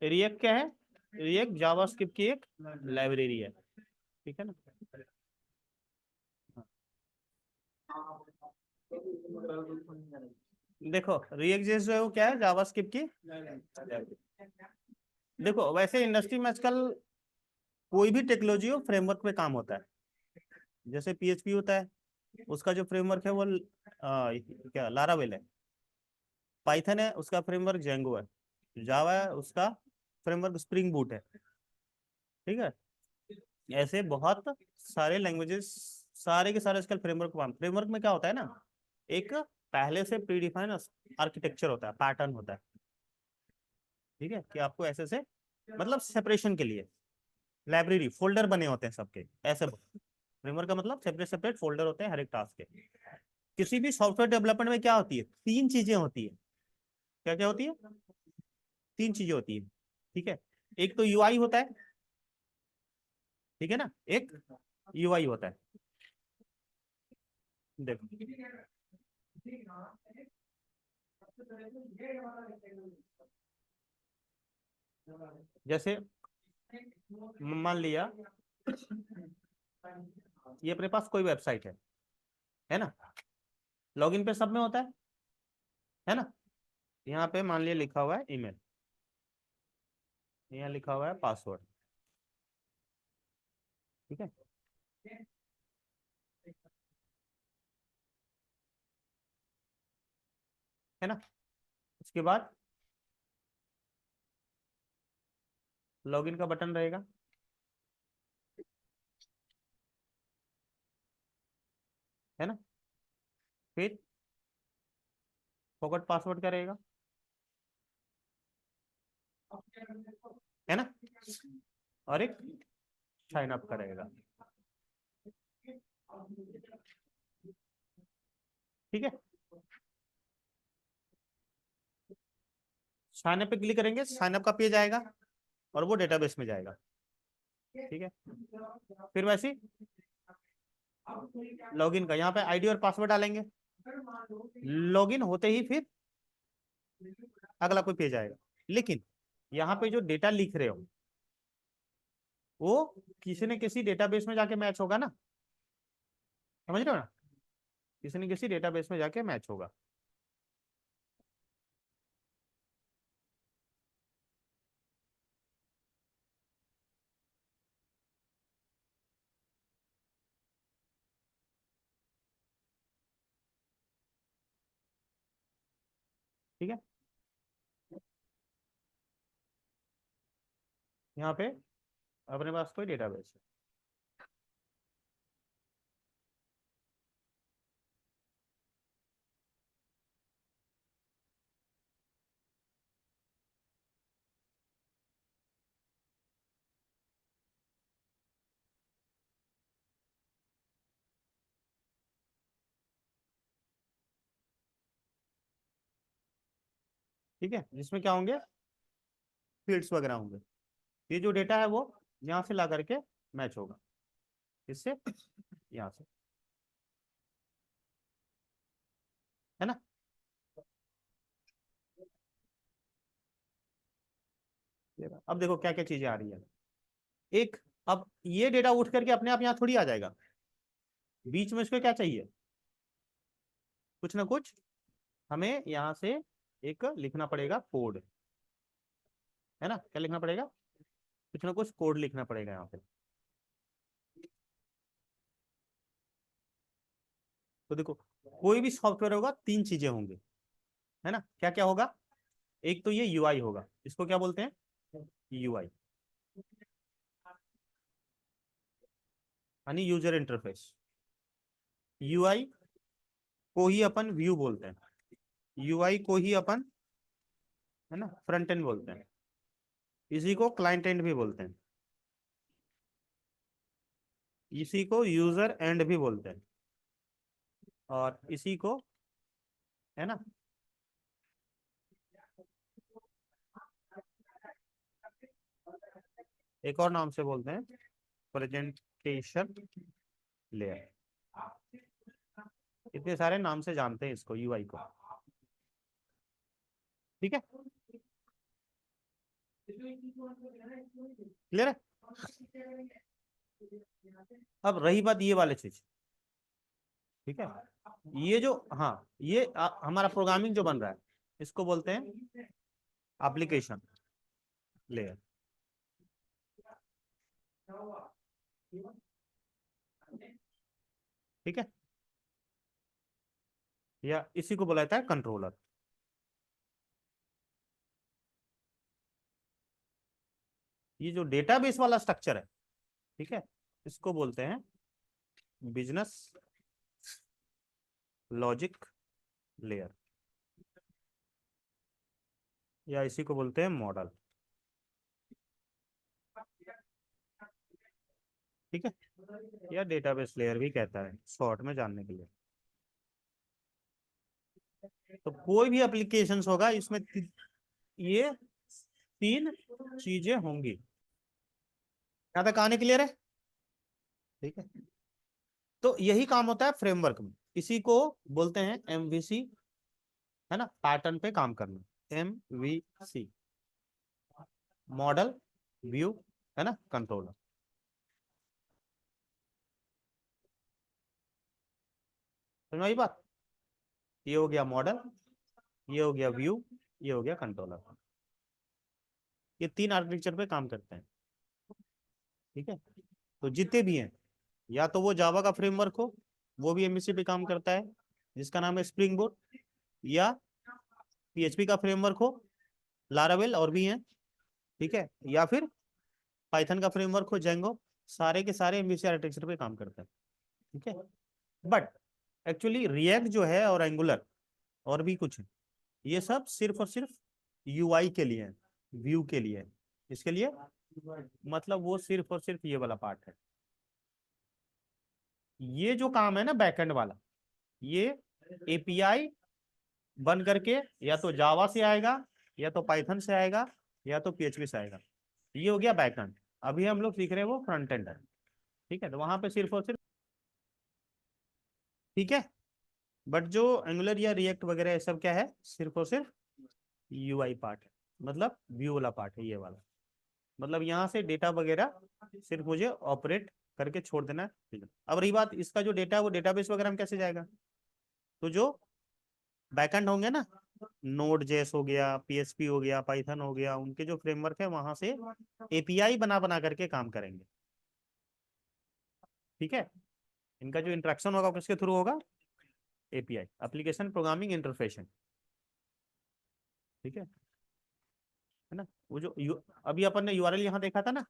React क्या है? React JavaScript की एक लाइब्रेरी है, ठीक है ना। देखो रिएक्ट जेएस जो है वो क्या है, जावास्क्रिप्ट की। देखो वैसे इंडस्ट्री में आजकल कोई भी टेक्नोलॉजी हो फ्रेमवर्क पे काम होता है। जैसे पीएचपी होता है, उसका जो फ्रेमवर्क है वो क्या लारावेल है। पाइथन है, उसका फ्रेमवर्क जेंगो है। जावा है, उसका फ्रेमवर्क स्प्रिंग बूट है। ठीक है, ऐसे बहुत सारे लैंग्वेजेस, सारे के सारे आजकल फ्रेमवर्क। फ्रेमवर्क में क्या होता है ना, एक पहले से प्री डिफाइन आर्किटेक्चर होता है, पैटर्न होता है। ठीक है, कि आपको ऐसे से मतलब सेपरेशन के लिए लाइब्रेरी फोल्डर बने होते हैं सबके, ऐसे फ्रेमवर्क का मतलब सेपरेट सेपरेट फोल्डर होते हैं हर एक टास्क के। किसी भी सॉफ्टवेयर डेवलपमेंट में क्या होती है, तीन चीजें होती है। क्या क्या होती है? तीन चीजें होती है। ठीक है, एक तो यूआई होता है, ठीक है ना, एक यूआई होता है। देखो जैसे मान लिया ये अपने पास कोई वेबसाइट है ना, लॉगिन पे सब में होता है ना। यहाँ पे मान लिया लिखा हुआ है ईमेल, यहाँ लिखा हुआ है पासवर्ड, ठीक है ना। उसके बाद लॉगिन का बटन रहेगा, है ना। फिर फॉरगॉट पासवर्ड का रहेगा, है ना। और एक साइन अप का रहेगा, ठीक है। साइन अप पे क्लिक करेंगे, साइन अप का पेज आएगा और वो डेटाबेस में जाएगा, ठीक है। फिर वैसे लॉगिन का यहाँ पे आईडी और पासवर्ड डालेंगे, लॉगिन होते ही फिर अगला कोई पेज आएगा। लेकिन यहाँ पे जो डेटा लिख रहे हो वो किसी न किसी डेटाबेस में जाके मैच होगा ना, समझ रहे हो ना, किसी न किसी डेटाबेस में जाके मैच होगा। ठीक है, यहाँ पे अपने पास कोई डेटाबेस है, ठीक है, जिसमें क्या होंगे, फील्ड्स वगैरह होंगे। ये जो डेटा है वो यहाँ से ला करके मैच होगा, इससे यहाँ से, है ना। अब देखो क्या क्या चीजें आ रही है। एक, अब ये डेटा उठ करके अपने आप यहाँ थोड़ी आ जाएगा, बीच में इसको क्या चाहिए, कुछ ना कुछ हमें यहाँ से एक लिखना पड़ेगा कोड, है ना। क्या लिखना पड़ेगा, कुछ ना कुछ कोड लिखना पड़ेगा यहाँ पे। तो देखो कोई भी सॉफ्टवेयर होगा तीन चीजें होंगी, है ना। क्या क्या होगा, एक तो ये यूआई होगा, इसको क्या बोलते हैं, यूआई यानी यूजर इंटरफेस। यूआई को ही अपन व्यू बोलते हैं, यूआई को ही अपन, है ना, फ्रंट एंड बोलते हैं। इसी को क्लाइंट एंड भी बोलते हैं, इसी को यूजर एंड भी बोलते हैं, और इसी को, है ना, एक और नाम से बोलते हैं प्रेजेंटेशन लेयर। इतने सारे नाम से जानते हैं इसको, यूआई को, ठीक है। क्लियर है? अब रही बात ये वाले चीज, ठीक है, ये जो, हाँ, ये हमारा प्रोग्रामिंग जो बन रहा है इसको बोलते हैं एप्लीकेशन लेयर। ठीक है, या इसी को बोला जाता है कंट्रोलर। ये जो डेटाबेस वाला स्ट्रक्चर है, ठीक है, इसको बोलते हैं बिजनेस लॉजिक लेयर, या इसी को बोलते हैं मॉडल। ठीक है, या डेटाबेस लेयर भी कहता है शॉर्ट में जानने के लिए। तो कोई भी एप्लीकेशंस होगा इसमें ये तीन चीजें होंगी। यहाँ तक कहानी क्लियर है? ठीक है, तो यही काम होता है फ्रेमवर्क में, इसी को बोलते हैं एमवीसी, है ना, पैटर्न पे काम करना, एमवीसी, मॉडल, व्यू, है ना, कंट्रोलर। समझ आई बात? ये हो गया मॉडल, ये हो गया व्यू, ये हो गया कंट्रोलर। ये तीन आर्किटेक्चर पे काम करते हैं। ठीक है, तो जितने भी हैं, या तो वो जावा का फ्रेमवर्क हो, वो भी एमवीसी पे काम करता है जिसका नाम है स्प्रिंग बोर्ड, या पीएचपी का फ्रेमवर्क हो, लारावेल और भी हैं, ठीक है, या फिर पाइथन का फ्रेमवर्क हो, जेंगो, सारे के सारे एमवीसी आर्किटेक्चर पे काम करते हैं। ठीक है, बट एक्चुअली रिएक्ट जो है और एंगुलर और भी कुछ है, ये सब सिर्फ और सिर्फ यूआई के लिए है, व्यू के लिए है। इसके लिए मतलब वो सिर्फ और सिर्फ ये वाला पार्ट है। ये जो काम है ना बैकएंड वाला, ये एपीआई बन करके या तो जावा से आएगा, या तो पाइथन से आएगा, या तो पीएचपी से आएगा। ये हो गया बैकएंड। अभी हम लोग सीख रहे हैं वो फ्रंट एंड है। ठीक है, तो वहां पे सिर्फ और सिर्फ, ठीक है, बट जो एंगुलर या रिएक्ट वगैरह ये सब क्या है, सिर्फ और सिर्फ यूआई पार्ट है, मतलब व्यू वाला पार्ट है ये वाला। मतलब यहाँ से डेटा वगैरह सिर्फ मुझे ऑपरेट करके छोड़ देना है। अब रही बात इसका जो डेटा है वो डेटाबेस वगैरह में कैसे जाएगा, तो जो बैकएंड होंगे ना, नोड जेएस हो गया, पीएचपी हो गया, पाइथन हो गया, उनके जो फ्रेमवर्क है वहां से एपीआई बना बना करके काम करेंगे। ठीक है, इनका जो इंटरेक्शन होगा किसके थ्रू होगा, एपीआई, एप्लीकेशन प्रोग्रामिंग इंटरफेस। ठीक है ना, वो जो अभी अपन ने यूआरएल यहाँ देखा था ना,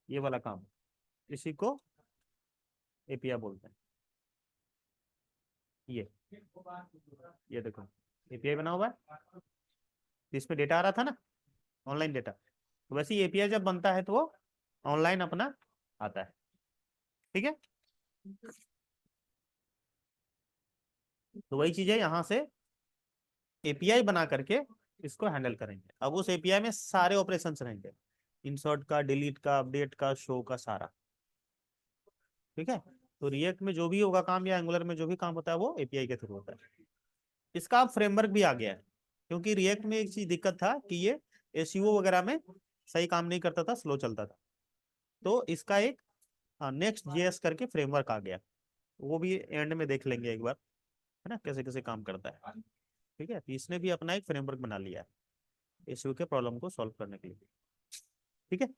ये वाला काम, इसी को एपीआई बोलते हैं। ये देखो एपीआई बना हुआ है, इसमें डेटा आ रहा था ना, ऑनलाइन डेटा, तो वैसे ही एपीआई जब बनता है तो वो ऑनलाइन अपना आता है। ठीक है, तो वही चीज है, यहाँ से एपीआई बना करके इसको हैंडल करेंगे। अब उस एपीआई में सारे ऑपरेशंस रहेंगे, इंसर्ट का, डिलीट का, अपडेट का, शो का, सारा। ठीक है, तो रिएक्ट में जो भी होगा काम या एंगुलर में जो भी काम होता है वो एपीआई के थ्रू होता है। इसका अब फ्रेमवर्क भी आ गया है, क्योंकि रिएक्ट में एक चीज दिक्कत था कि ये एसईओ वगैरह में सही काम नहीं करता था, स्लो चलता था। तो इसका एक नेक्स्ट जेएस करके फ्रेमवर्क आ गया, वो भी एंड में देख लेंगे एक बार, है ना, कैसे कैसे काम करता है। ठीक है, तो इसने भी अपना एक फ्रेमवर्क बना लिया है एसईओ के प्रॉब्लम को सॉल्व करने के लिए। ठीक है,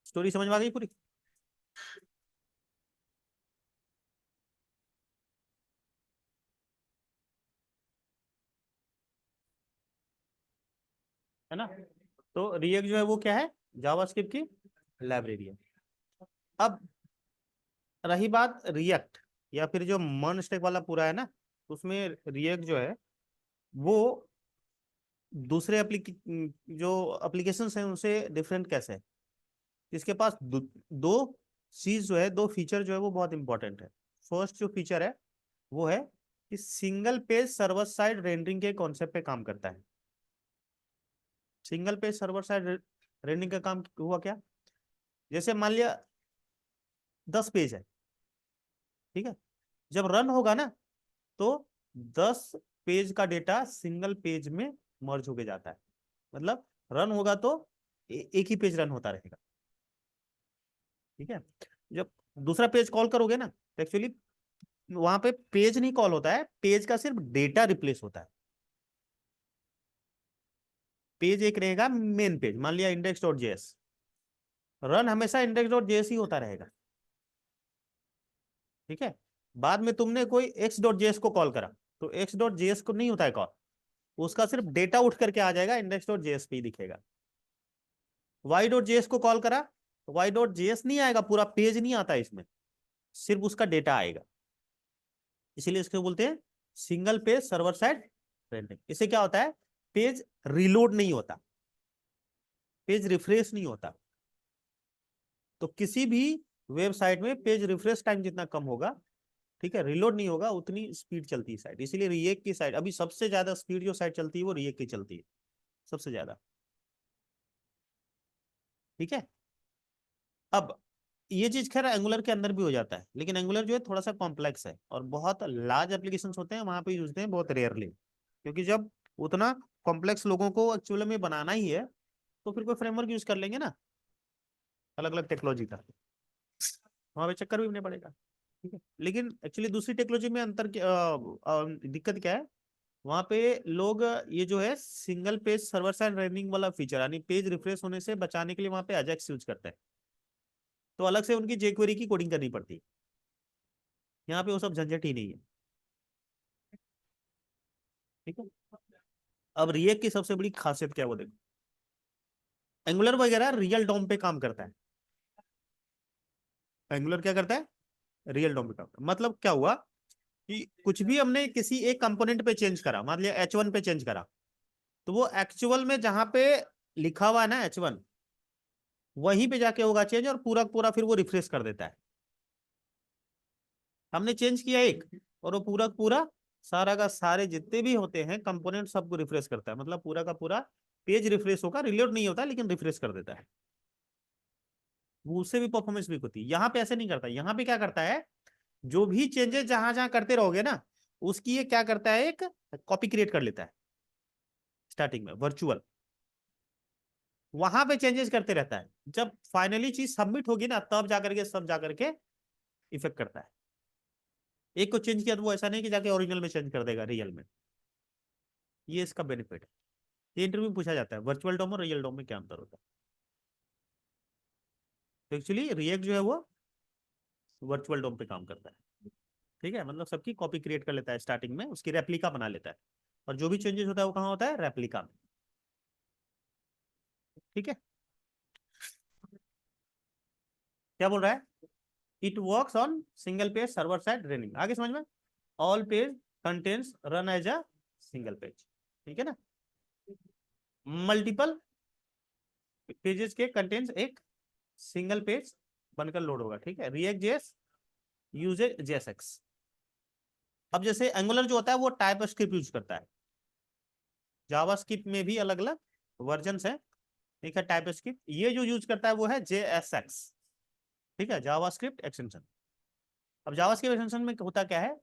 स्टोरी समझ में आ गई पूरी? है ना, तो रिएक्ट जो है वो क्या है, जावास्क्रिप्ट की लाइब्रेरी है। अब रही बात रिएक्ट या फिर जो मर्न स्टैक वाला पूरा है ना, उसमें रिएक्ट जो है वो दूसरे जो एप्लीकेशन है उनसे डिफरेंट कैसे है। इसके पास दो चीज जो है, दो फीचर जो है वो बहुत इंपॉर्टेंट है। फर्स्ट जो फीचर है वो है कि single page server side rendering के कॉन्सेप्ट पे काम करता है। Single page server side rendering का काम हुआ क्या, जैसे मान लिया 10 पेज है, ठीक है, जब रन होगा ना तो 10 पेज का डेटा सिंगल पेज में मर्ज होके जाता है। मतलब रन होगा तो एक ही पेज रन होता रहेगा। ठीक है। जब दूसरा पेज कॉल करोगे ना, तो एक्चुअली वहां पे पेज नहीं कॉल होता है, पेज का सिर्फ डेटा रिप्लेस होता है। पेज एक रहेगा मेन पेज, मान लिया इंडेक्स डॉट जेएस, रन हमेशा इंडेक्स डॉट जेएस ही होता रहेगा। ठीक है। बाद में तुमने कोई एक्स डॉट जेएस को कॉल करा, तो एक्स डॉट जेएस को नहीं होता है कॉल, उसका सिर्फ डेटा उठ करके आ जाएगा, इंडेक्स डॉट जेएस पे ही दिखेगा। वाई डॉट जेएस को कॉल करा, तो वाई डॉट जेएस नहीं आएगा, पूरा पेज नहीं आता इसमें, सिर्फ उसका डेटा आएगा। इसीलिए इसको बोलते हैं single page server side rendering. इससे क्या होता है, पेज रिलोड नहीं होता, पेज रिफ्रेश नहीं होता। तो किसी भी वेबसाइट में पेज रिफ्रेश टाइम जितना कम होगा, ठीक है, रिलोड नहीं होगा, उतनी स्पीड चलती है साइट। इसीलिए रिएक्ट की साइट अभी सबसे ज्यादा स्पीड जो साइट चलती है वो रिएक्ट की चलती है सबसे ज्यादा। ठीक है। अब ये चीज खैर एंगुलर के अंदर भी हो जाता है, लेकिन एंगुलर जो है थोड़ा सा कॉम्प्लेक्स है, और बहुत लार्ज एप्लीकेशन होते हैं वहां पे यूज होते हैं, बहुत रेयरली। क्योंकि जब उतना कॉम्प्लेक्स लोगों को एक्चुअली में बनाना ही है, तो फिर कोई फ्रेमवर्क यूज कर लेंगे ना अलग अलग टेक्नोलॉजी का, वहां पे चक्कर भी नहीं पड़ेगा। ठीक है। लेकिन एक्चुअली दूसरी टेक्नोलॉजी में अंतर दिक्कत क्या है, वहां पे लोग ये जो है single page server side running वाला फीचर, यानी पेज रिफ्रेश होने से बचाने के लिए वहां पे अजैक्स यूज करते हैं, तो अलग से उनकी जेक्वेरी की कोडिंग करनी पड़ती है। यहाँ पे वो सब झंझट ही नहीं है। ठीक है। अब रिएक्ट की सबसे बड़ी खासियत क्या है वो देखो, एंगुलर वगैरह रियल डॉम पे काम करता है। एंगुलर क्या करता है, रियल डॉम पे काम करता है। मतलब क्या हुआ कि कुछ भी हमने किसी एक कंपोनेंट पे चेंज करा, मान लिया H1 पे चेंज करा, तो वो एक्चुअल में जहां पे लिखा हुआ है ना H1, वहीं पे जाके होगा चेंज, और पूरा पूरा फिर वो रिफ्रेश कर देता है। हमने चेंज किया एक, और वो पूरा पूरा सारा का सारे जितने भी होते हैं कंपोनेंट सबको रिफ्रेश करता है, मतलब पूरा का पूरा पेज रिफ्रेश होगा, रिलोड नहीं होता लेकिन रिफ्रेश कर देता है। वो उससे भी परफॉर्मेंस भी होती है। यहाँ पे ऐसे नहीं करता, यहाँ पे क्या करता है, जो भी चेंजेस जहां जहां करते रहोगे ना, उसकी ये क्या करता है, एक कॉपी क्रिएट कर लेता है स्टार्टिंग में वर्चुअल, वहां पे चेंजेस करते रहता है। जब फाइनली चीज सबमिट होगी ना, तब जाकर के सब जाकर के इफेक्ट करता है। एक को चेंज किया तो वो ऐसा नहीं कि जाके ओरिजिनल में चेंज कर देगा रियल में। ये इसका बेनिफिट है। ये इंटरव्यू में पूछा जाता है वर्चुअल डोम और रियल डोम में क्या अंतर होता है। तो एक्चुअली रिएक्ट जो है वो वर्चुअल डोम पे काम करता है। ठीक है, मतलब सबकी कॉपी क्रिएट कर लेता है स्टार्टिंग में, उसकी रेप्लिका बना लेता है, और जो भी चेंजेस होता है वो कहाँ होता है, रेप्लिका में। ठीक है। क्या बोल रहा है, it works on single page server side running, आगे समझ में, all page contents run as a single page. ठीक है ना, मल्टीपल पेजेस के कंटेंट्स एक सिंगल पेज बनकर लोड होगा। ठीक है। React JS uses JSX. अब जैसे एंगुलर जो होता है वो टाइप स्क्रिप्ट यूज करता है, जावास्क्रिप्ट में भी अलग अलग वर्जन है। ठीक है, टाइप स्क्रिप्ट ये जो यूज करता है वो है जेएसएक्स। ठीक है, जावास्क्रिप्ट एक्सटेंशन। अब जावास्क्रिप्ट एक्सटेंशन में होता क्या है,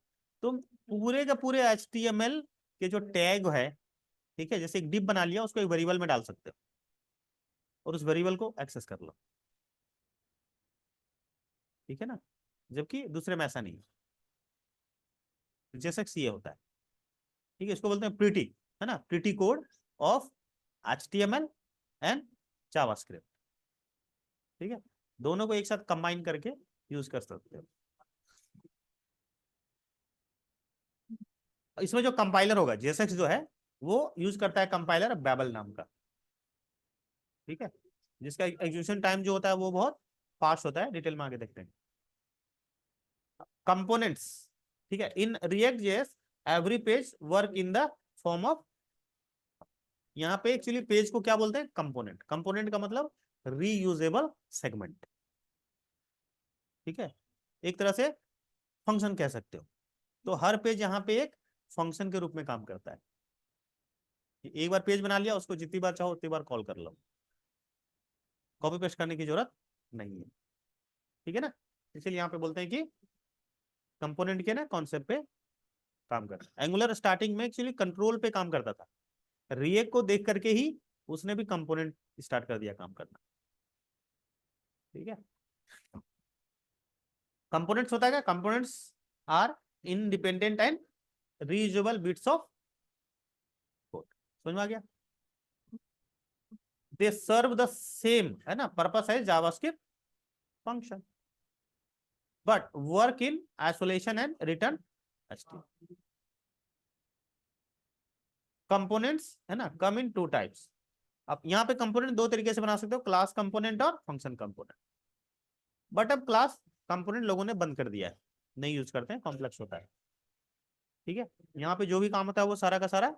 तुम पूरे का पूरे HTML के जो टैग है, ठीक है, जैसे एक डिप बना लिया, उसको एक वेरिएबल में डाल सकते हो, और उस वेरिएबल को एक्सेस कर लो। ठीक है ना, जबकि दूसरे में ऐसा नहीं है। जेएसएक्स ये होता है। ठीक है, इसको बोलते हैं प्रीटी, है ना, pretty code of HTML and JavaScript. ठीक है, दोनों को एक साथ कंबाइन करके यूज कर सकते हो। इसमें जो कंपाइलर होगा जेएसएक्स जो है, वो यूज करता है कंपाइलर बैबल नाम का। ठीक है, जिसका एग्जीक्यूशन टाइम जो होता है वो बहुत फास्ट होता है, डिटेल में आगे देखते हैं। कंपोनेंट्स, ठीक है, in React JS every page work in the form of, यहाँ पे एक्चुअली पेज को क्या बोलते हैं, कंपोनेंट। कंपोनेंट का मतलब रीयूजेबल सेगमेंट। ठीक है, एक तरह से फंक्शन कह सकते हो। तो हर पेज यहाँ पे एक फंक्शन के रूप में काम करता है। एक बार पेज बना लिया, उसको जितनी बार चाहो उतनी बार कॉल कर लो, कॉपी पेस्ट करने की जरूरत नहीं है। ठीक है ना, इसलिए यहाँ पे बोलते हैं कि कंपोनेंट के ना कॉन्सेप्ट पे काम करता है। एंगुलर स्टार्टिंग में एक्चुअली कंट्रोल पे काम करता था, रिएक्ट को देख करके ही उसने भी कंपोनेंट स्टार्ट कर दिया काम करना। ठीक है, कंपोनेंट्स होता है क्या, components are independent and reusable bits of code. समझ में आ गया? दे सर्व द सेम, है ना, पर्पस है JavaScript function, but work in isolation and return HTML. Components, है ना, कम इन टू टाइप्स। अब यहाँ पे कंपोनेंट दो तरीके से बना सकते हो, क्लास कंपोनेंट और फंक्शन कंपोनेंट। बट अब क्लास कंपोनेंट लोगों ने बंद कर दिया है, नहीं यूज करते हैं, कॉम्प्लेक्स होता है। ठीक है, यहाँ पे जो भी काम होता है वो सारा का सारा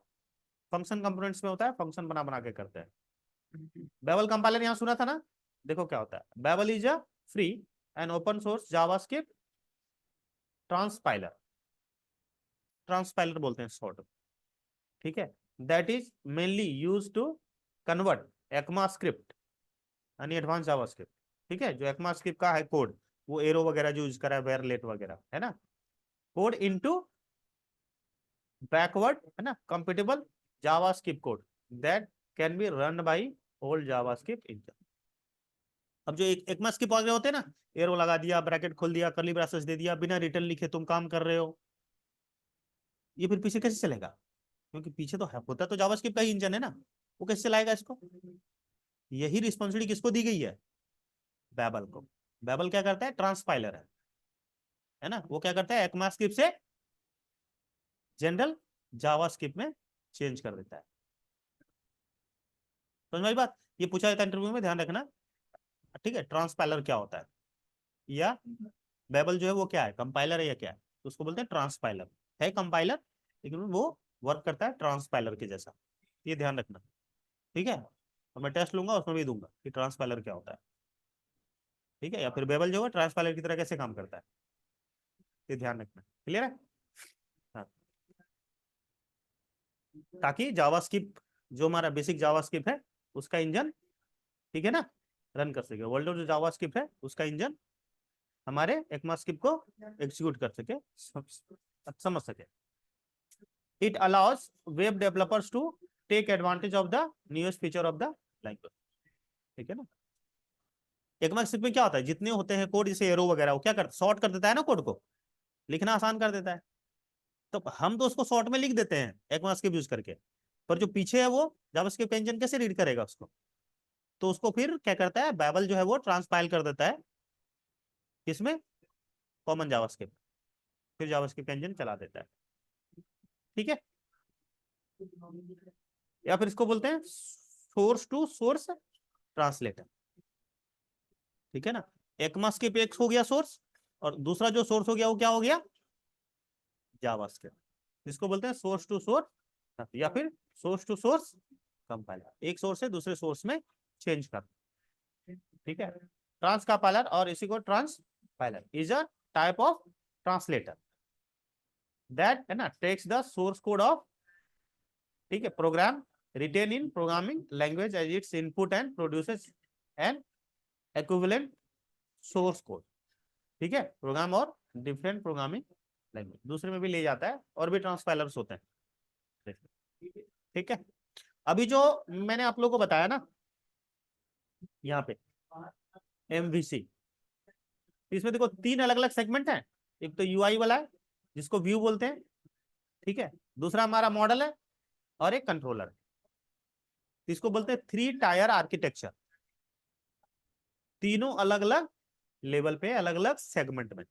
फंक्शन कंपोनेंट्स में होता है, फंक्शन बना बना के करते हैं। बेबल कंपाइलर यहाँ सुना था ना, देखो क्या होता है। Babel is a free and open source JavaScript transpiler, transpiler बोलते हैं शॉर्ट। ठीक है, that is mainly use to convert ECMAScript यानी एडवांस जावास्क्रिप्ट। ठीक है, जो ECMAScript का है कोड, वो एरो वगैरह जो यूज करा है, वेरलेट वगैरह, है ना, कोड इनटू बैकवर्ड, है ना, compatible JavaScript code that can be run by old JavaScript engine. अब जो एक ECMAScript वगैरह होते हैं ना, एरो लगा दिया, ब्रैकेट खोल दिया, कर्ली ब्रेसेस दे दिया, बिना रिटर्न लिखे तुम काम कर रहे हो, ये फिर पीछे कैसे चलेगा? क्योंकि पीछे तो है, होता तो जावास्क्रिप्ट का ही इंजन है ना, वो कैसे चलाएगा इसको? यही रिस्पॉन्सिबिलिटी किसको दी गई है? बैबल को। बैबल क्या करता है? ट्रांसपाइलर है ना, वो क्या करता है, ECMAScript से जनरल जावास्क्रिप्ट में चेंज कर देता है। समझ में आई बात? ये पूछा जाता है इंटरव्यू में, ध्यान रखना। ठीक है, ट्रांसपाइलर क्या होता है, या बेबल जो है वो क्या है, कंपाइलर है या क्या है? तो उसको बोलते हैं ट्रांसपाइलर। है कंपाइलर, लेकिन वो वर्क करता है ट्रांसपाइलर के जैसा, ये ध्यान रखना। ठीक है, तो मैं टेस्ट लूंगा, उसमें भी दूंगा कि ट्रांसपाइलर क्या होता है। ठीक है, या फिर बेबल जो है ट्रांसपाइलर की तरह कैसे काम करता है, ये ध्यान रखना। क्लियर है? हाँ, ताकि जावास्क्रिप्ट जो हमारा बेसिक जावास्क्रिप्ट है उसका इंजन, ठीक है ना, रन कर सके। वर्ल्ड जो जावास्क्रिप्ट है उसका इंजन हमारे ECMAScript को एग्जीक्यूट कर सके, समझ सके। It allows web developers to take advantage of the newest feature of the language. ठीक है ना, ECMAScript में क्या होता है, जितने होते हैं कोड, जैसे एरो वगैरह, वो क्या करता है, शॉर्ट कर देता है ना कोड को, लिखना आसान कर देता है। तो हम तो उसको शॉर्ट में लिख देते हैं ECMAScript यूज करके, पर जो पीछे है वो जावास्क्रिप्ट इंजन कैसे रीड करेगा उसको? तो उसको फिर क्या करता है, बैबल जो है वो ट्रांसपाइल कर देता है किसमें, कॉमन जावास्क्रिप्ट, फिर जावास्क्रिप्ट इंजन चला देता है। ठीक है, या फिर इसको बोलते हैं सोर्स टू सोर्स ट्रांसलेटर। ठीक है ना, ECMAScript एक हो गया सोर्स, और दूसरा जो सोर्स हो गया वो क्या हो गया, जावास्क्रिप्ट। इसको बोलते हैं सोर्स टू सोर्स, या फिर सोर्स टू सोर्स कंपाइलर, एक सोर्स से दूसरे सोर्स में चेंज कर। ठीक है, ट्रांस कंपाइलर और इसी को transpiler is a type of translator that, है ना, takes the source code of, ठीक है, program written in programming language as its input and produces an equivalent source code. ठीक है, प्रोग्राम और डिफरेंट प्रोग्रामिंग लैंग्वेज दूसरे में भी ले जाता है, और भी ट्रांसपाइलर्स होते हैं। ठीक है, अभी जो मैंने आप लोगों को बताया ना यहाँ पे MVC, इसमें देखो तीन अलग अलग सेगमेंट हैं। एक तो UI वाला है जिसको व्यू बोलते हैं, ठीक है, दूसरा हमारा मॉडल है, और एक कंट्रोलर है। इसको बोलते हैं 3 टायर आर्किटेक्चर, तीनों अलग अलग लेवल पे, अलग अलग सेगमेंट में।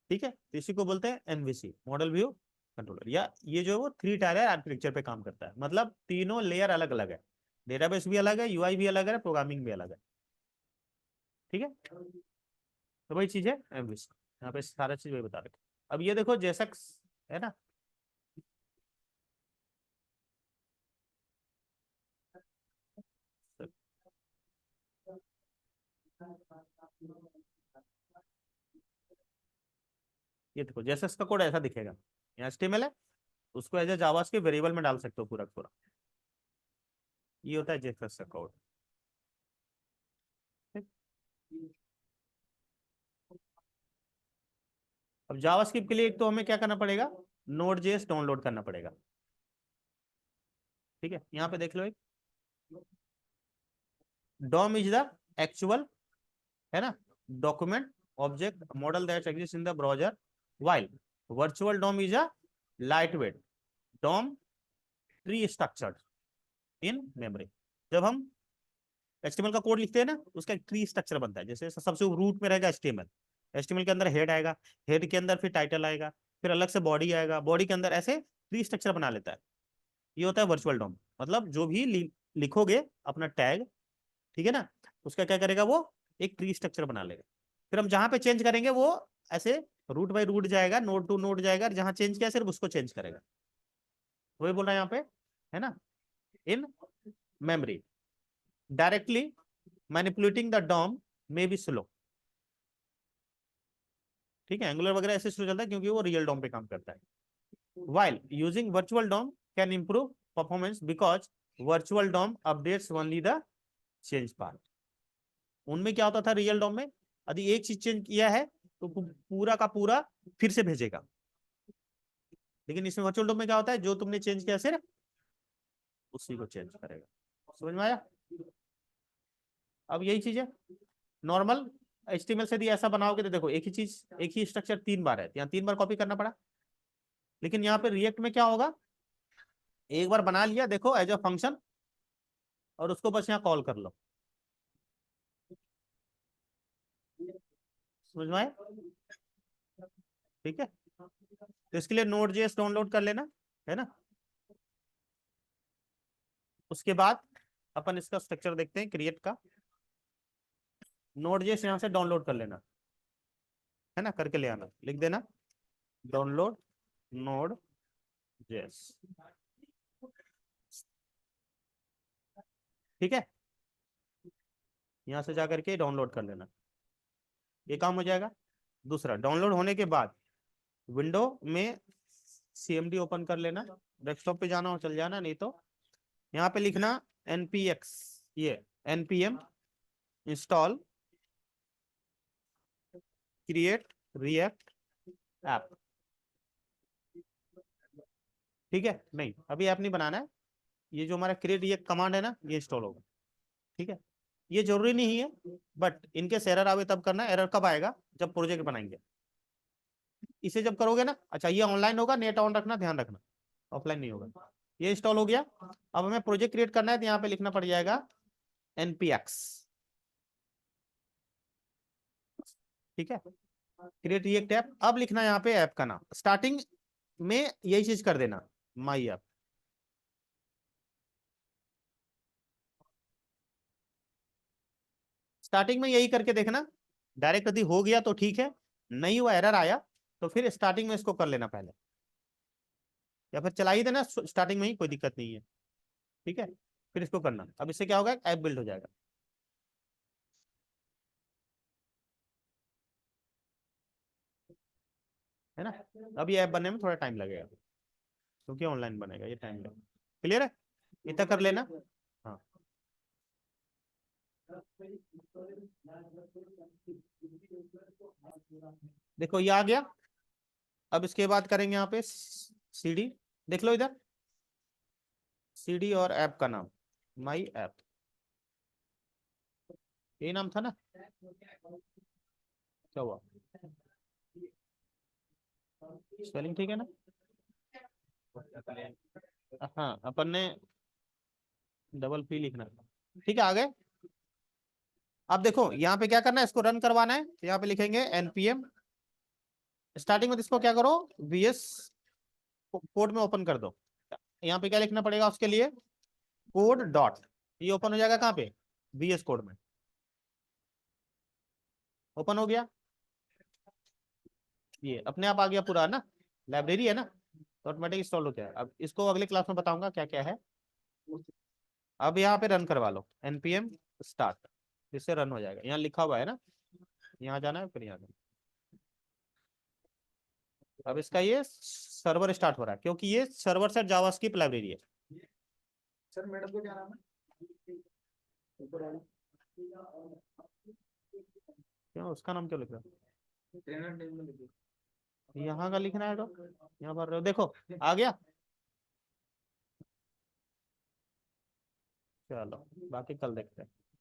ठीक है, तो इसी को बोलते हैं MVC, मॉडल व्यू कंट्रोलर। या ये जो है वो 3 टायर आर्किटेक्चर पे काम करता है, मतलब तीनों लेयर अलग अलग है, डेटाबेस भी अलग है, UI भी अलग है, प्रोग्रामिंग भी अलग है। ठीक है, तो वही चीज है MVC, यहाँ पे सारा चीज वही बता रखे। अब ये देखो जैसा है ना, ये देखो जैसा इसका कोड ऐसा दिखेगा, यहाँ HTML है, उसको एज ए जावास्क्रिप्ट वेरिएबल में डाल सकते हो पूरा पूरा, ये होता है जेएसएस का कोड। अब जावास्क्रिप्ट के लिए एक तो हमें क्या करना पड़ेगा, Node.js डाउनलोड करना पड़ेगा। ठीक है, यहाँ पे देख लो एक डॉम इज द एक्चुअल, है ना, document object model that exist in the browser, while virtual DOM is a lightweight DOM tree structured in memory। जब हम HTML का कोड लिखते हैं ना, उसका एक ट्री स्ट्रक्चर बनता है। जैसे सबसे रूट में रहेगा HTML, HTML के अंदर हेड आएगा, हेड के अंदर फिर टाइटल आएगा, फिर अलग से बॉडी आएगा, बॉडी के अंदर ऐसे ट्री स्ट्रक्चर बना लेता है। ये होता है वर्चुअल डॉम। मतलब जो भी लिखोगे अपना टैग, ठीक है ना, उसका क्या करेगा वो, एक ट्री स्ट्रक्चर बना लेगा। फिर हम जहां पे चेंज करेंगे वो ऐसे रूट बाय रूट जाएगा, नोड टू नोड जाएगा, जहां चेंज किया सिर्फ उसको चेंज करेगा। वही बोल रहा है यहाँ पे, है ना, in memory directly manipulating the DOM may be slow. ठीक है, एंगुलर वगैरह ऐसे स्लो चलता है क्योंकि वो रियल डॉम पे काम करता है। while using virtual DOM can improve performance because virtual DOM updates only the change part। उनमें क्या होता था रियल डॉम में, यदि एक चीज चेंज किया है तो पूरा का पूरा फिर से भेजेगा। लेकिन इसमें वर्चुअल डॉम में क्या होता है, जो तुमने चेंज किया सिर्फ उसी को चेंज करेगा। समझ में आया? अब यही चीज है नॉर्मल HTML से यदि ऐसा बनाओगे तो देखो एक ही चीज, एक ही स्ट्रक्चर 3 बार है, यहाँ 3 बार कॉपी करना पड़ा। लेकिन यहाँ पे रिएक्ट में क्या होगा, एक बार बना लिया देखो एज अ फंक्शन, और उसको बस यहाँ कॉल कर लो। समझ में आया? ठीक है, तो इसके लिए Node.js डाउनलोड कर लेना, है ना। उसके बाद अपन इसका स्ट्रक्चर देखते हैं क्रिएट का। Node.js यहाँ से डाउनलोड कर लेना, है ना, करके ले आना, लिख देना डाउनलोड Node.js। ठीक है, यहाँ से जाकर के डाउनलोड कर लेना, ये काम हो जाएगा। दूसरा, डाउनलोड होने के बाद विंडो में CMD ओपन कर लेना, डेस्कटॉप पे जाना हो चल जाना, नहीं तो यहाँ पे लिखना npx, ये npm install create react app. ठीक है, नहीं अभी ऐप नहीं बनाना है, ये जो हमारा क्रिएट रिएक्ट कमांड है ना, ये इंस्टॉल होगा। ठीक है, ये जरूरी नहीं है, बट इनके एरर आवे तब करना। एरर कब आएगा, जब प्रोजेक्ट बनाएंगे। इसे जब करोगे ना, अच्छा ये ऑनलाइन होगा, नेट ऑन रखना, ध्यान रखना, ऑफलाइन नहीं होगा। ये इंस्टॉल हो गया, अब हमें प्रोजेक्ट क्रिएट करना है, तो यहाँ पे लिखना पड़ जाएगा npx। ठीक है, क्रिएट रिएक्ट ऐप। अब लिखना यहाँ पे ऐप का नाम, स्टार्टिंग में यही चीज कर देना, माई ऐप। स्टार्टिंग में यही करके देखना, डायरेक्ट यदि हो गया तो ठीक है, नहीं हुआ एरर आया तो फिर स्टार्टिंग में इसको कर लेना पहले, या फिर चला ही देना स्टार्टिंग में ही, कोई दिक्कत नहीं है। ठीक है, फिर इसको करना। अब इससे क्या होगा, ऐप बिल्ड हो जाएगा। है ना, अब ये ऐप बनने में थोड़ा टाइम लगेगा क्योंकि ऑनलाइन बनेगा, ये टाइम लगेगा। क्लियर है, इतना कर लेना। हाँ, देखो ये आ गया। अब इसके बाद करेंगे यहाँ पे CD, देख लो इधर, CD और ऐप का नाम माई ऐप, यही नाम था ना, क्या हुआ, स्पेलिंग ठीक है ना? हाँ, अपन ने डबल P लिखना। ठीक है, आ गए। अब देखो यहाँ पे क्या करना है, इसको रन करवाना है, तो यहाँ पे लिखेंगे npm। स्टार्टिंग में इसको क्या करो, VS कोड में ओपन कर दो। यहाँ पे क्या लिखना पड़ेगा उसके लिए, कोड डॉट, ये ओपन हो जाएगा कहाँ पे, VS कोड में। ओपन हो गया, ये अपने आप आ गया पूरा ना, लाइब्रेरी है ना, तो ऑटोमेटिक इंस्टॉल हो गया। अब इसको अगले क्लास में बताऊंगा क्या क्या है। अब यहाँ पे रन करवा लो npm स्टार्ट, इससे रन हो जाएगा। यहाँ लिखा हुआ है ना, यहाँ जाना है, फिर यहाँ जाना। अब इसका ये सर्वर स्टार्ट हो रहा है क्योंकि ये सर्वर साइड जावास्क्रिप्ट लाइब्रेरी है। सर मैडम को क्या नाम है? क्यों, उसका नाम क्यों लिख रहा ट्रेनर नेम में लिखिए। है, यहाँ का लिखना है तो यहाँ पर देखो आ गया। चलो बाकी कल देखते हैं।